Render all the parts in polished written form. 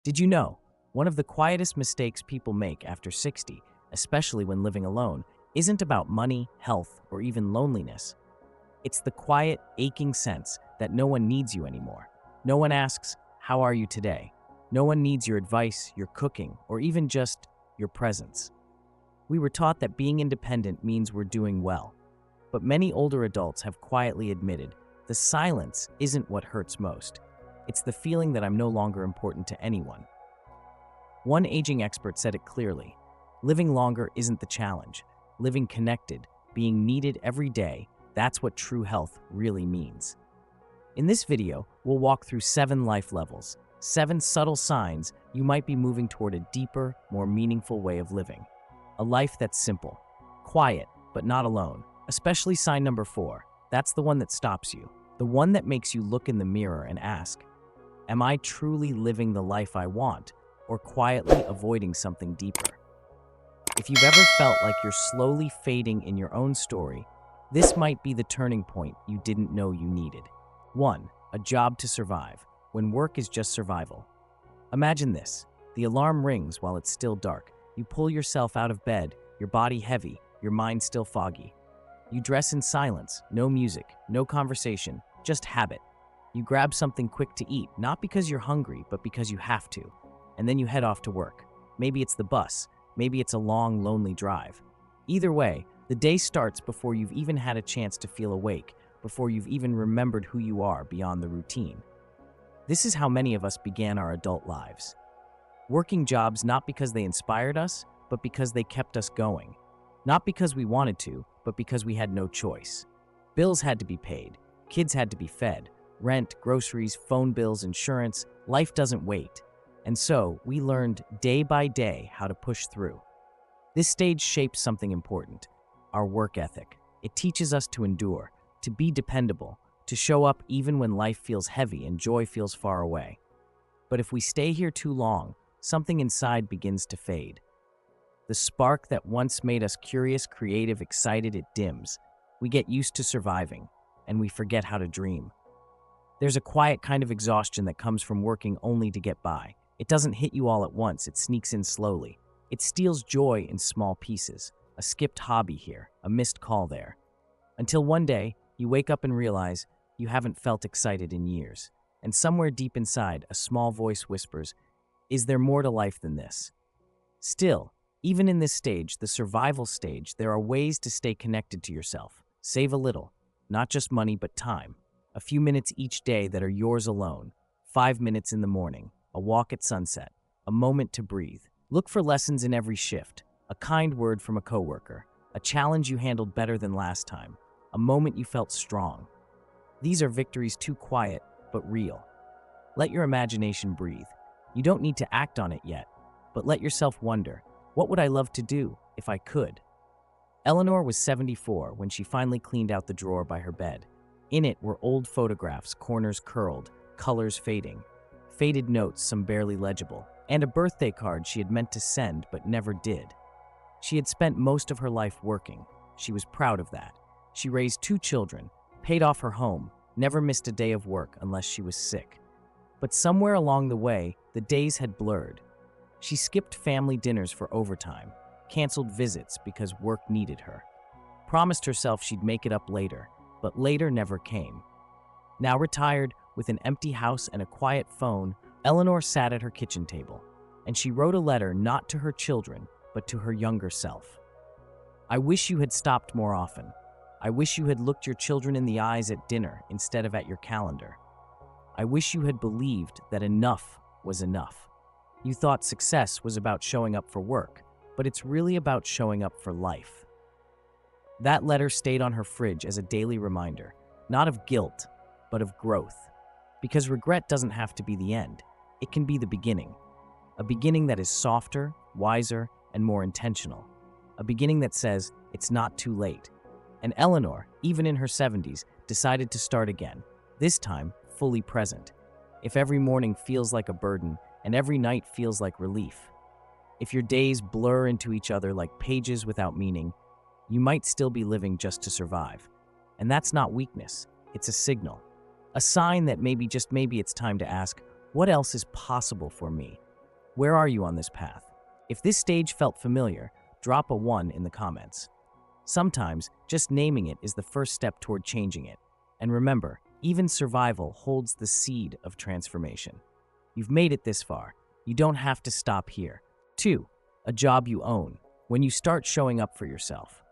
Did you know one of the quietest mistakes people make after 60, especially when living alone, isn't about money, health, or even loneliness? It's the quiet, aching sense that no one needs you anymore. No one asks, "How are you today?" No one needs your advice, your cooking, or even just your presence. We were taught that being independent means we're doing well. But many older adults have quietly admitted the silence isn't what hurts most. It's the feeling that I'm no longer important to anyone. One aging expert said it clearly: living longer isn't the challenge. Living connected, being needed every day, that's what true health really means. In this video, we'll walk through 7 life levels, 7 subtle signs you might be moving toward a deeper, more meaningful way of living. A life that's simple, quiet, but not alone. Especially sign number 4. That's the one that stops you. The one that makes you look in the mirror and ask, am I truly living the life I want, or quietly avoiding something deeper? If you've ever felt like you're slowly fading in your own story, this might be the turning point you didn't know you needed. 1. A job to survive, when work is just survival. Imagine this. The alarm rings while it's still dark. You pull yourself out of bed, your body heavy, your mind still foggy. You dress in silence, no music, no conversation, just habit. You grab something quick to eat, not because you're hungry, but because you have to. And then you head off to work. Maybe it's the bus, maybe it's a long, lonely drive. Either way, the day starts before you've even had a chance to feel awake, before you've even remembered who you are beyond the routine. This is how many of us began our adult lives. Working jobs not because they inspired us, but because they kept us going. Not because we wanted to, but because we had no choice. Bills had to be paid, kids had to be fed, rent, groceries, phone bills, insurance. Life doesn't wait. And so, we learned day by day how to push through. This stage shapes something important: our work ethic. It teaches us to endure, to be dependable, to show up even when life feels heavy and joy feels far away. But if we stay here too long, something inside begins to fade. The spark that once made us curious, creative, excited, it dims. We get used to surviving, and we forget how to dream. There's a quiet kind of exhaustion that comes from working only to get by. It doesn't hit you all at once, it sneaks in slowly. It steals joy in small pieces, a skipped hobby here, a missed call there. Until one day, you wake up and realize you haven't felt excited in years. And somewhere deep inside, a small voice whispers, is there more to life than this? Still, even in this stage, the survival stage, there are ways to stay connected to yourself. Save a little, not just money, but time. A few minutes each day that are yours alone. 5 minutes in the morning, a walk at sunset, a moment to breathe. Look for lessons in every shift, a kind word from a coworker, a challenge you handled better than last time, a moment you felt strong. These are victories too quiet, but real. Let your imagination breathe. You don't need to act on it yet, but let yourself wonder, what would I love to do if I could? Eleanor was 74 when she finally cleaned out the drawer by her bed. In it were old photographs, corners curled, colors fading, faded notes, some barely legible, and a birthday card she had meant to send but never did. She had spent most of her life working. She was proud of that. She raised 2 children, paid off her home, never missed a day of work unless she was sick. But somewhere along the way, the days had blurred. She skipped family dinners for overtime, canceled visits because work needed her, promised herself she'd make it up later, but later never came. Now retired, with an empty house and a quiet phone, Eleanor sat at her kitchen table, and she wrote a letter not to her children, but to her younger self. I wish you had stopped more often. I wish you had looked your children in the eyes at dinner instead of at your calendar. I wish you had believed that enough was enough. You thought success was about showing up for work, but it's really about showing up for life. That letter stayed on her fridge as a daily reminder, not of guilt, but of growth. Because regret doesn't have to be the end. It can be the beginning. A beginning that is softer, wiser, and more intentional. A beginning that says, it's not too late. And Eleanor, even in her 70s, decided to start again, this time fully present. If every morning feels like a burden, and every night feels like relief. If your days blur into each other like pages without meaning, you might still be living just to survive. And that's not weakness, it's a signal. A sign that maybe, just maybe, it's time to ask, what else is possible for me? Where are you on this path? If this stage felt familiar, drop a 1 in the comments. Sometimes, just naming it is the first step toward changing it. And remember, even survival holds the seed of transformation. You've made it this far. You don't have to stop here. 2. A job you own. When you start showing up for yourself.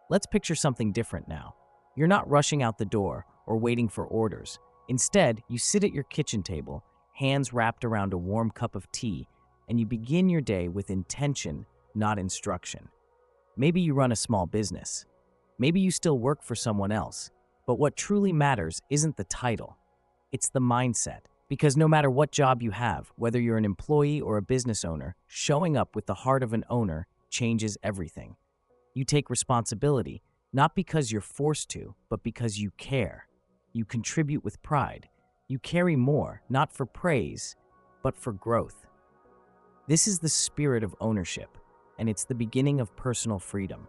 Let's picture something different now. You're not rushing out the door or waiting for orders. Instead, you sit at your kitchen table, hands wrapped around a warm cup of tea, and you begin your day with intention, not instruction. Maybe you run a small business. Maybe you still work for someone else. But what truly matters isn't the title. It's the mindset. Because no matter what job you have, whether you're an employee or a business owner, showing up with the heart of an owner changes everything. You take responsibility, not because you're forced to, but because you care. You contribute with pride. You carry more, not for praise, but for growth. This is the spirit of ownership, and it's the beginning of personal freedom.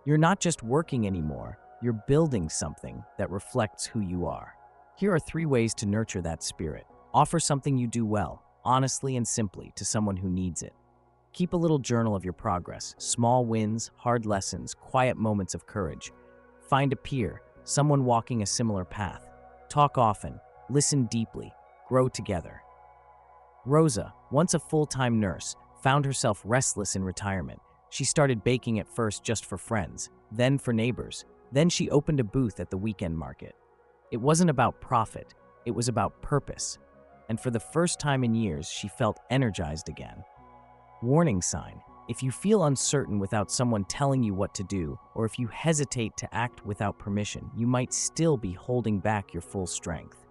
You're not just working anymore, you're building something that reflects who you are. Here are 3 ways to nurture that spirit. Offer something you do well, honestly and simply, to someone who needs it. Keep a little journal of your progress, small wins, hard lessons, quiet moments of courage. Find a peer, someone walking a similar path. Talk often, listen deeply, grow together. Rosa, once a full-time nurse, found herself restless in retirement. She started baking at first just for friends, then for neighbors. Then she opened a booth at the weekend market. It wasn't about profit, it was about purpose. And for the first time in years, she felt energized again. Warning sign: if you feel uncertain without someone telling you what to do, or if you hesitate to act without permission, you might still be holding back your full strength.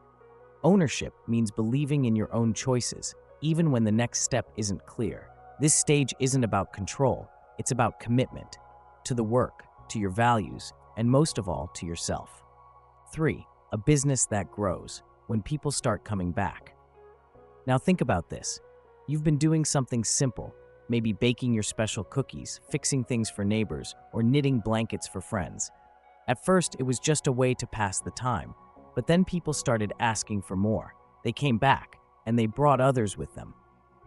Ownership means believing in your own choices, even when the next step isn't clear. This stage isn't about control, it's about commitment to the work, to your values, and most of all, to yourself. 3. A business that grows when people start coming back. Now think about this. You've been doing something simple, maybe baking your special cookies, fixing things for neighbors, or knitting blankets for friends. At first, it was just a way to pass the time, but then people started asking for more. They came back, and they brought others with them.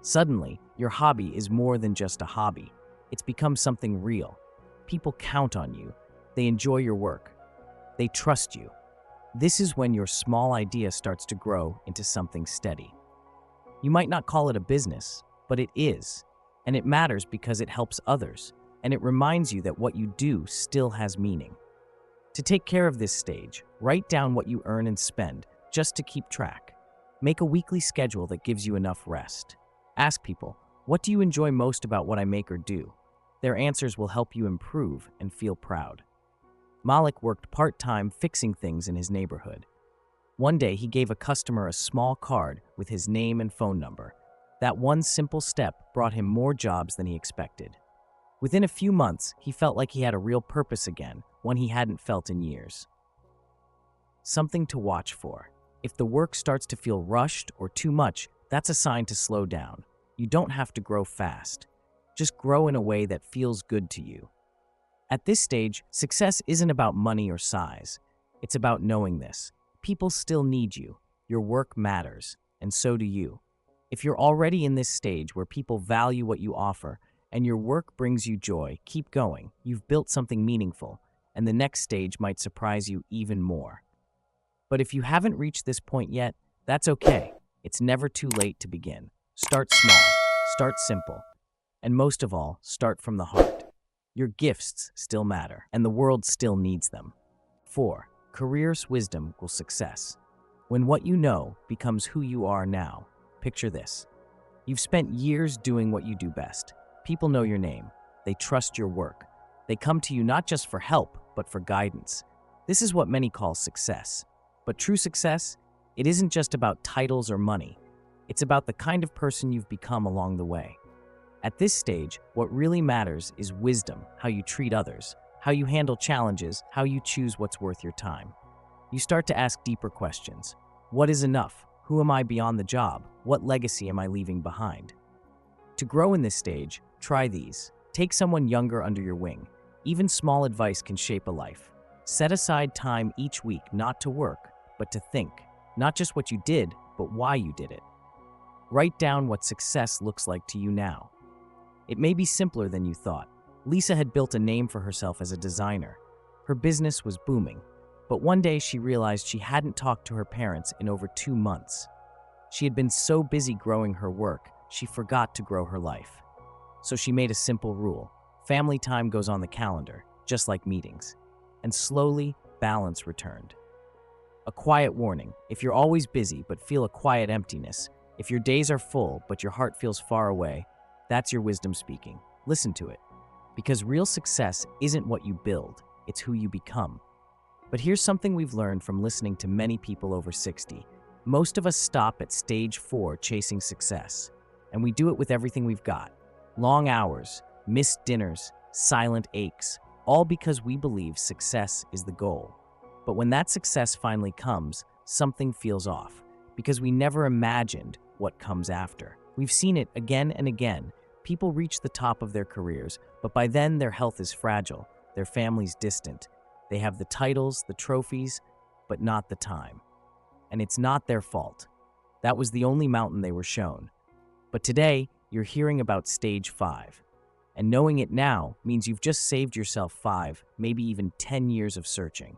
Suddenly, your hobby is more than just a hobby. It's become something real. People count on you. They enjoy your work. They trust you. This is when your small idea starts to grow into something steady. You might not call it a business, but it is. And it matters because it helps others, and it reminds you that what you do still has meaning. To take care of this stage, write down what you earn and spend, just to keep track. Make a weekly schedule that gives you enough rest. Ask people, what do you enjoy most about what I make or do? Their answers will help you improve and feel proud. Malik worked part-time fixing things in his neighborhood. One day, he gave a customer a small card with his name and phone number. That one simple step brought him more jobs than he expected. Within a few months, he felt like he had a real purpose again, one he hadn't felt in years. Something to watch for. If the work starts to feel rushed or too much, that's a sign to slow down. You don't have to grow fast. Just grow in a way that feels good to you. At this stage, success isn't about money or size. It's about knowing this. People still need you. Your work matters, and so do you. If you're already in this stage where people value what you offer and your work brings you joy, keep going. You've built something meaningful, and the next stage might surprise you even more. But if you haven't reached this point yet, that's okay. It's never too late to begin. Start small, start simple, and most of all, start from the heart. Your gifts still matter, and the world still needs them. 4. Career's wisdom equals success. When what you know becomes who you are now, picture this. You've spent years doing what you do best. People know your name. They trust your work. They come to you not just for help, but for guidance. This is what many call success. But true success, it isn't just about titles or money. It's about the kind of person you've become along the way. At this stage, what really matters is wisdom, how you treat others, how you handle challenges, how you choose what's worth your time. You start to ask deeper questions. What is enough? Who am I beyond the job? What legacy am I leaving behind? To grow in this stage, try these. Take someone younger under your wing. Even small advice can shape a life. Set aside time each week not to work, but to think. Not just what you did, but why you did it. Write down what success looks like to you now. It may be simpler than you thought. Lisa had built a name for herself as a designer. Her business was booming, but one day she realized she hadn't talked to her parents in over 2 months. She had been so busy growing her work, she forgot to grow her life. So she made a simple rule. Family time goes on the calendar, just like meetings. And slowly, balance returned. A quiet warning: if you're always busy but feel a quiet emptiness, if your days are full but your heart feels far away, that's your wisdom speaking. Listen to it. Because real success isn't what you build, it's who you become. But here's something we've learned from listening to many people over 60. Most of us stop at stage 4 chasing success. And we do it with everything we've got. Long hours, missed dinners, silent aches, all because we believe success is the goal. But when that success finally comes, something feels off, because we never imagined what comes after. We've seen it again and again. People reach the top of their careers, but by then their health is fragile, their family's distant. They have the titles, the trophies, but not the time. And it's not their fault. That was the only mountain they were shown. But today, you're hearing about stage 5. And knowing it now means you've just saved yourself 5, maybe even 10 years of searching.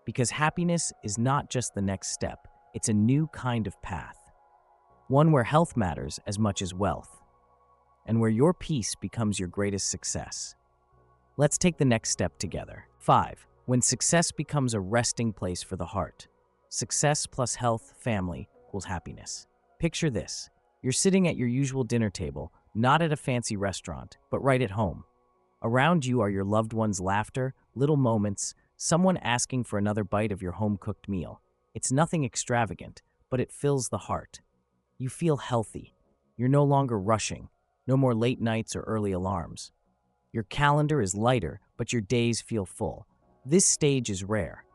Because happiness is not just the next step, it's a new kind of path. One where health matters as much as wealth, and where your peace becomes your greatest success. Let's take the next step together. 5. When success becomes a resting place for the heart. Success plus health, family, equals happiness. Picture this. You're sitting at your usual dinner table, not at a fancy restaurant, but right at home. Around you are your loved ones' laughter, little moments, someone asking for another bite of your home-cooked meal. It's nothing extravagant, but it fills the heart. You feel healthy. You're no longer rushing. No more late nights or early alarms. Your calendar is lighter, but your days feel full. This stage is rare.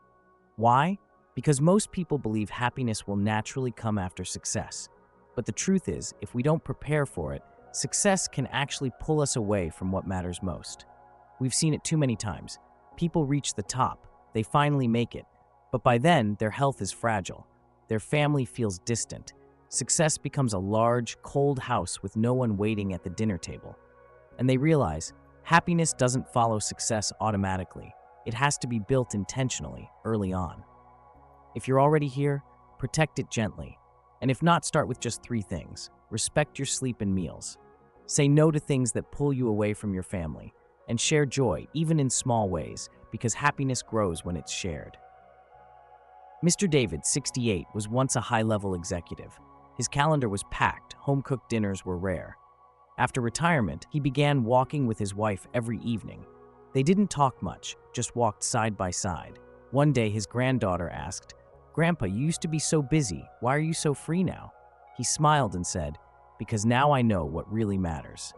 Why? Because most people believe happiness will naturally come after success. But the truth is, if we don't prepare for it, success can actually pull us away from what matters most. We've seen it too many times. People reach the top, they finally make it, but by then their health is fragile. Their family feels distant. Success becomes a large, cold house with no one waiting at the dinner table. And they realize happiness doesn't follow success automatically. It has to be built intentionally, early on. If you're already here, protect it gently. And if not, start with just 3 things. Respect your sleep and meals. Say no to things that pull you away from your family. And share joy, even in small ways, because happiness grows when it's shared. Mr. David, 68, was once a high-level executive. His calendar was packed, home-cooked dinners were rare. After retirement, he began walking with his wife every evening. They didn't talk much, just walked side by side. One day, his granddaughter asked, "Grandpa, you used to be so busy. Why are you so free now?" He smiled and said, "Because now I know what really matters."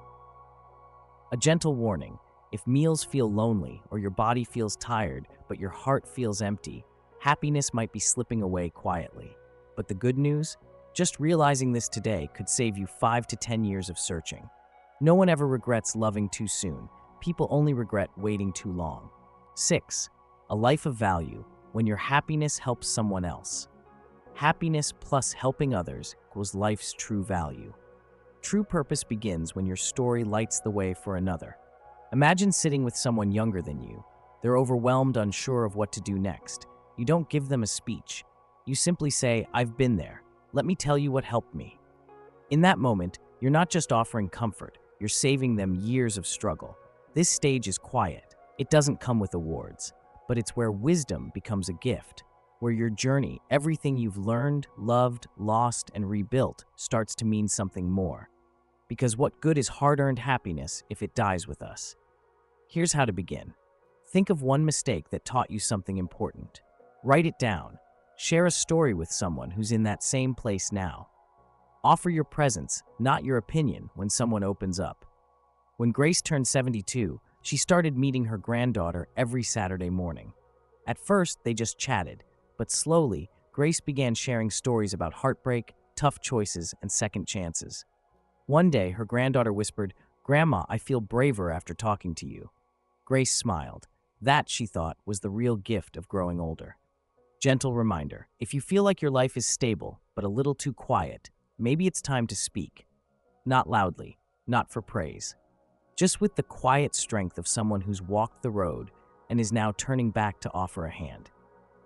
A gentle warning: if meals feel lonely or your body feels tired but your heart feels empty, happiness might be slipping away quietly. But the good news? Just realizing this today could save you 5 to 10 years of searching. No one ever regrets loving too soon. People only regret waiting too long. 6. A life of value, when your happiness helps someone else. Happiness plus helping others equals life's true value. True purpose begins when your story lights the way for another. Imagine sitting with someone younger than you. They're overwhelmed, unsure of what to do next. You don't give them a speech. You simply say, "I've been there. Let me tell you what helped me." In that moment, you're not just offering comfort, you're saving them years of struggle. This stage is quiet. It doesn't come with awards, but it's where wisdom becomes a gift, where your journey, everything you've learned, loved, lost, and rebuilt, starts to mean something more. Because what good is hard-earned happiness if it dies with us? Here's how to begin. Think of one mistake that taught you something important. Write it down. Share a story with someone who's in that same place now. Offer your presence, not your opinion, when someone opens up. When Grace turned 72, she started meeting her granddaughter every Saturday morning. At first, they just chatted, but slowly, Grace began sharing stories about heartbreak, tough choices, and second chances. One day, her granddaughter whispered, "Grandma, I feel braver after talking to you." Grace smiled. That, she thought, was the real gift of growing older. Gentle reminder: if you feel like your life is stable, but a little too quiet, maybe it's time to speak. Not loudly, not for praise, just with the quiet strength of someone who's walked the road and is now turning back to offer a hand.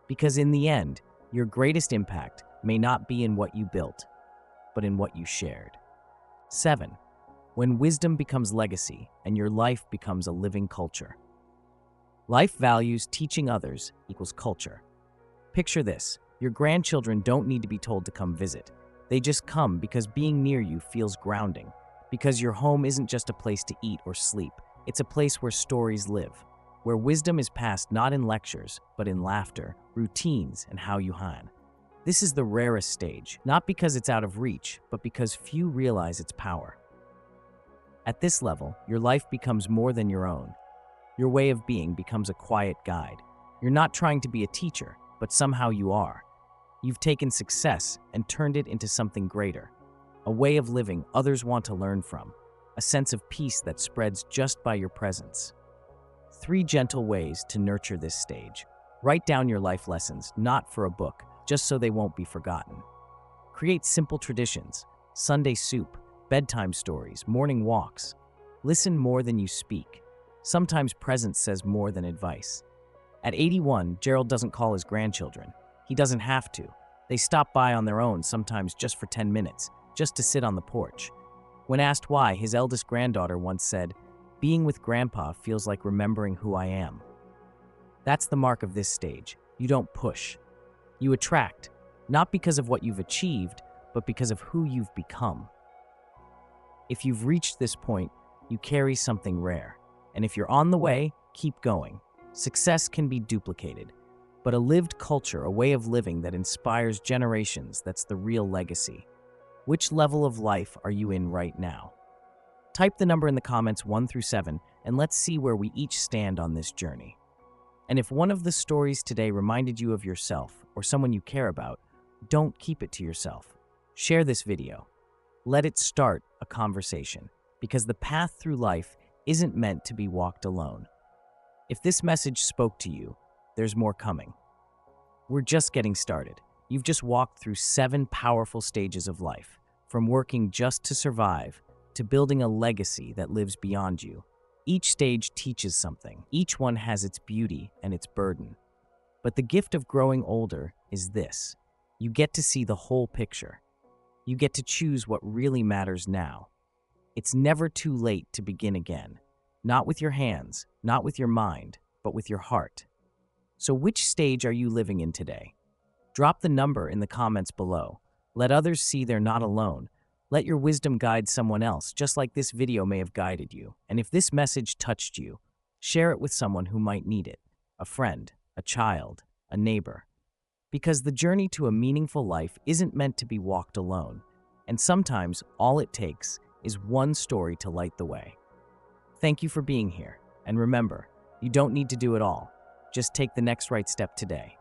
Because in the end, your greatest impact may not be in what you built, but in what you shared. 7. When wisdom becomes legacy and your life becomes a living culture. Life values teaching others equals culture. Picture this: your grandchildren don't need to be told to come visit. They just come because being near you feels grounding, because your home isn't just a place to eat or sleep, it's a place where stories live, where wisdom is passed not in lectures, but in laughter, routines, and how you han. This is the rarest stage, not because it's out of reach, but because few realize its power. At this level, your life becomes more than your own. Your way of being becomes a quiet guide. You're not trying to be a teacher, but somehow you are. You've taken success and turned it into something greater, a way of living others want to learn from, a sense of peace that spreads just by your presence. 3 gentle ways to nurture this stage. Write down your life lessons, not for a book, just so they won't be forgotten. Create simple traditions: Sunday soup, bedtime stories, morning walks. Listen more than you speak. Sometimes presence says more than advice. At 81, Gerald doesn't call his grandchildren. He doesn't have to. They stop by on their own, sometimes just for 10 minutes, just to sit on the porch. When asked why, his eldest granddaughter once said, "Being with Grandpa feels like remembering who I am." That's the mark of this stage. You don't push. You attract, not because of what you've achieved, but because of who you've become. If you've reached this point, you carry something rare. And if you're on the way, keep going. Success can be duplicated, but a lived culture, a way of living that inspires generations, that's the real legacy. Which level of life are you in right now? Type the number in the comments 1 through 7, and let's see where we each stand on this journey. And if one of the stories today reminded you of yourself or someone you care about, don't keep it to yourself. Share this video. Let it start a conversation, because the path through life isn't meant to be walked alone. If this message spoke to you, there's more coming. We're just getting started. You've just walked through 7 powerful stages of life, from working just to survive to building a legacy that lives beyond you. Each stage teaches something. Each one has its beauty and its burden. But the gift of growing older is this: you get to see the whole picture. You get to choose what really matters now. It's never too late to begin again. Not with your hands, not with your mind, but with your heart. So which stage are you living in today? Drop the number in the comments below. Let others see they're not alone. Let your wisdom guide someone else, just like this video may have guided you. And if this message touched you, share it with someone who might need it: a friend, a child, a neighbor. Because the journey to a meaningful life isn't meant to be walked alone. And sometimes all it takes is one story to light the way. Thank you for being here. And remember, you don't need to do it all. Just take the next right step today.